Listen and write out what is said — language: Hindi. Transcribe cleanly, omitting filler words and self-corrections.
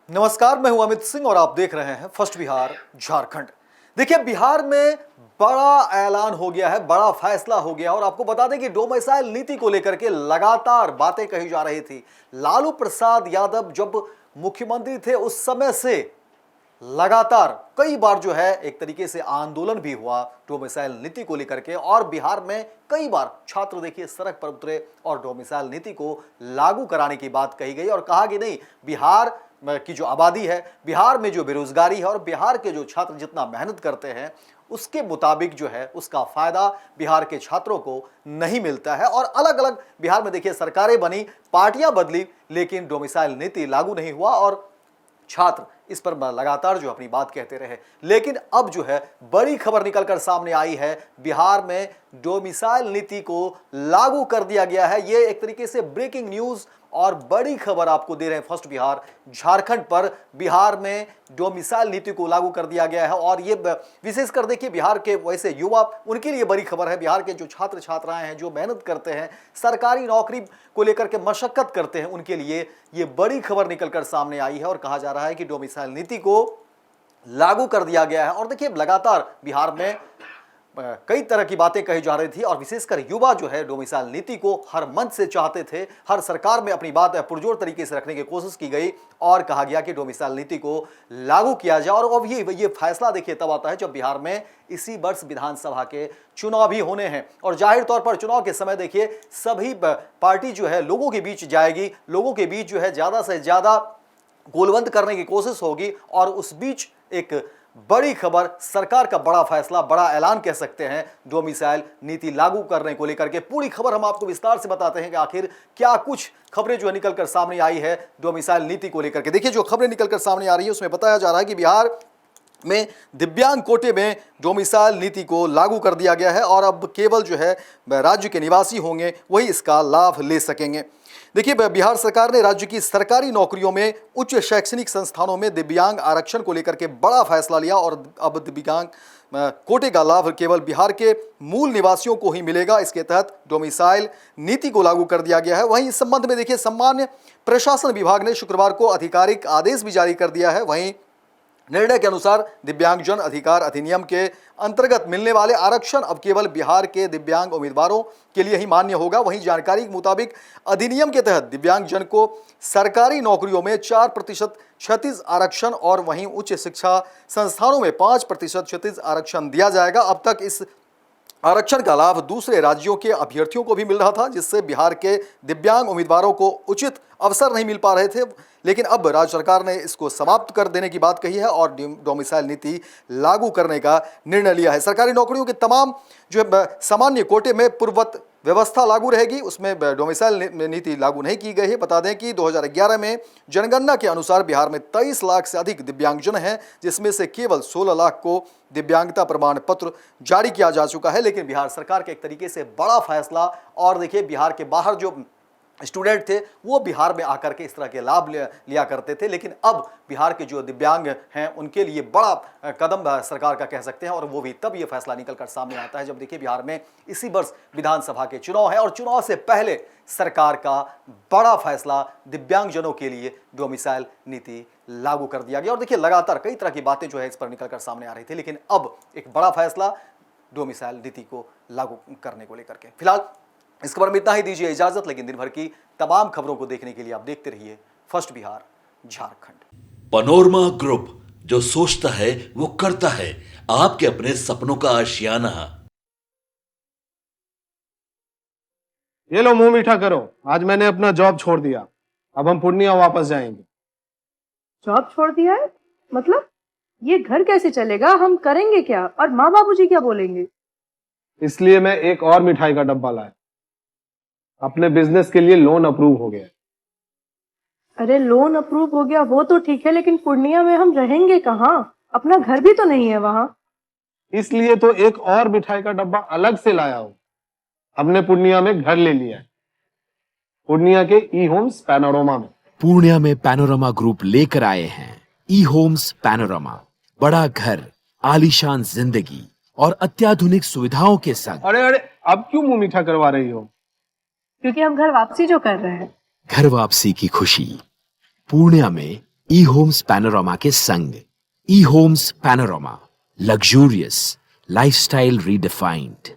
नमस्कार, मैं हूं अमित सिंह और आप देख रहे हैं फर्स्ट बिहार झारखंड। देखिए, बिहार में बड़ा ऐलान हो गया है, बड़ा फैसला हो गया और आपको बता दें कि डोमिसाइल नीति को लेकर के लगातार बातें कही जा रही थी। लालू प्रसाद यादव जब मुख्यमंत्री थे उस समय से लगातार कई बार जो है एक तरीके से आंदोलन भी हुआ डोमिसाइल नीति को लेकर के और बिहार में कई बार छात्र देखिए सड़क पर उतरे और डोमिसाइल नीति को लागू कराने की बात कही गई और कहा कि नहीं, बिहार की जो आबादी है, बिहार में जो बेरोजगारी है और बिहार के जो छात्र जितना मेहनत करते हैं उसके मुताबिक जो है उसका फायदा बिहार के छात्रों को नहीं मिलता है। और अलग अलग बिहार में देखिए सरकारें बनी, पार्टियां बदली, लेकिन डोमिसाइल नीति लागू नहीं हुआ और छात्र इस पर लगातार जो अपनी बात कहते रहे। लेकिन अब जो है बड़ी खबर निकलकर सामने आई है, बिहार में डोमिसाइल नीति को लागू कर दिया गया है। ये एक तरीके से ब्रेकिंग न्यूज और बड़ी खबर आपको दे रहे हैं फर्स्ट बिहार झारखंड पर। बिहार में डोमिसाइल नीति को लागू कर दिया गया है और ये विशेषकर देखिए बिहार के वैसे युवा, उनके लिए बड़ी खबर है। बिहार के जो छात्र छात्राएं हैं, जो मेहनत करते हैं, सरकारी नौकरी को लेकर के मशक्कत करते हैं, उनके लिए ये बड़ी खबर निकलकर सामने आई है और कहा जा रहा है कि डोमिसाइल नीति को लागू कर दिया गया है। और देखिए लगातार बिहार में कई तरह की बातें कही जा रही थी और विशेषकर युवा जो है डोमिसाइल नीति को हर मंच से चाहते थे। हर सरकार में अपनी बात पुरजोर तरीके से रखने की कोशिश की गई और कहा गया कि डोमिसाइल नीति को लागू किया जाए। और अब ये फैसला देखिए तब आता है जब बिहार में इसी वर्ष विधानसभा के चुनाव भी होने हैं और जाहिर तौर पर चुनाव के समय देखिए सभी पार्टी जो है लोगों के बीच जाएगी, लोगों के बीच जो है ज्यादा से ज्यादा गोलबंद करने की कोशिश होगी और उस बीच एक बड़ी खबर, सरकार का बड़ा फैसला, बड़ा ऐलान कह सकते हैं, डोमिसाइल नीति लागू करने को लेकर के। पूरी खबर हम आपको विस्तार से बताते हैं कि आखिर क्या कुछ खबरें जो है निकलकर सामने आई है डोमिसाइल नीति को लेकर के। देखिए, जो खबरें निकलकर सामने आ रही है उसमें बताया जा रहा है कि बिहार में दिव्यांग कोटे में डोमिसाइल नीति को लागू कर दिया गया है और अब केवल जो है राज्य के निवासी होंगे वही इसका लाभ ले सकेंगे। देखिए, बिहार सरकार ने राज्य की सरकारी नौकरियों में उच्च शैक्षणिक संस्थानों में दिव्यांग आरक्षण को लेकर के बड़ा फैसला लिया और अब दिव्यांग कोटे का लाभ केवल बिहार के मूल निवासियों को ही मिलेगा। इसके तहत डोमिसाइल नीति को लागू कर दिया गया है। वहीं इस संबंध में देखिए सामान्य प्रशासन विभाग ने शुक्रवार को आधिकारिक आदेश भी जारी कर दिया है। वहीं निर्णय के अनुसार दिव्यांगजन अधिकार अधिनियम के अंतर्गत मिलने वाले आरक्षण अब केवल बिहार के दिव्यांग उम्मीदवारों के लिए ही मान्य होगा। वहीं जानकारी के मुताबिक अधिनियम के तहत दिव्यांगजन को सरकारी नौकरियों में 4% क्षतिज आरक्षण और वहीं उच्च शिक्षा संस्थानों में 5% क्षतिज आरक्षण दिया जाएगा। अब तक इस आरक्षण का लाभ दूसरे राज्यों के अभ्यर्थियों को भी मिल रहा था, जिससे बिहार के दिव्यांग उम्मीदवारों को उचित अवसर नहीं मिल पा रहे थे। लेकिन अब राज्य सरकार ने इसको समाप्त कर देने की बात कही है और डोमिसाइल नीति लागू करने का निर्णय लिया है। सरकारी नौकरियों के तमाम जो सामान्य कोटे में पूर्ववत व्यवस्था लागू रहेगी, उसमें डोमिसाइल नीति लागू नहीं की गई है। बता दें कि 2011 में जनगणना के अनुसार बिहार में 23 लाख से अधिक दिव्यांगजन हैं, जिसमें से केवल 16 लाख को दिव्यांगता प्रमाण पत्र जारी किया जा चुका है। लेकिन बिहार सरकार के एक तरीके से बड़ा फैसला और देखिए बिहार के बाहर जो स्टूडेंट थे वो बिहार में आकर के इस तरह के लाभ लिया करते थे, लेकिन अब बिहार के जो दिव्यांग हैं उनके लिए बड़ा कदम सरकार का कह सकते हैं। और वो भी तब ये फैसला निकलकर सामने आता है जब देखिए बिहार में इसी वर्ष विधानसभा के चुनाव है और चुनाव से पहले सरकार का बड़ा फैसला दिव्यांगजनों के लिए डोमिसाइल नीति लागू कर दिया गया। और देखिए लगातार कई तरह की बातें जो है इस पर निकलकर सामने आ रही थी, लेकिन अब एक बड़ा फैसला डोमिसाइल नीति को लागू करने को लेकर के। फिलहाल इस खबर में इतना ही, दीजिए इजाजत। लेकिन दिन भर की तमाम खबरों को देखने के लिए आप देखते रहिए first Bihar Jharkhand. Panorama group, जो सोचता है वो करता है, आपके अपने सपनों का आशियाना। ये लो मुंह मीठा करो, आज मैंने अपना जॉब छोड़ दिया, अब हम पूर्णिया वापस जाएंगे। जॉब छोड़ दिया है? मतलब ये घर कैसे चलेगा? हम करेंगे क्या? और माँ बाबूजी क्या बोलेंगे? इसलिए मैं एक और मिठाई का डब्बा लाया। अपने बिजनेस के लिए लोन अप्रूव हो गया। अरे लोन अप्रूव हो गया वो तो ठीक है, लेकिन पूर्णिया में हम रहेंगे कहाँ? अपना घर भी तो नहीं है वहाँ। इसलिए तो एक और मिठाई का डब्बा अलग से लाया हूँ। हमने पूर्णिया में घर ले लिया है, पूर्णिया के ई होम्स पैनोरमा में। पूर्णिया में पैनोरमा ग्रुप लेकर आए हैं ई होम्स पैनोरमा। बड़ा घर, आलीशान जिंदगी और अत्याधुनिक सुविधाओं के संग। अरे अरे, अब क्यों मुंह मीठा करवा रही हो? क्योंकि हम घर वापसी जो कर रहे हैं। घर वापसी की खुशी पूर्णिया में ई होम्स पैनोरामा के संग। ई Homes Panorama, luxurious lifestyle redefined.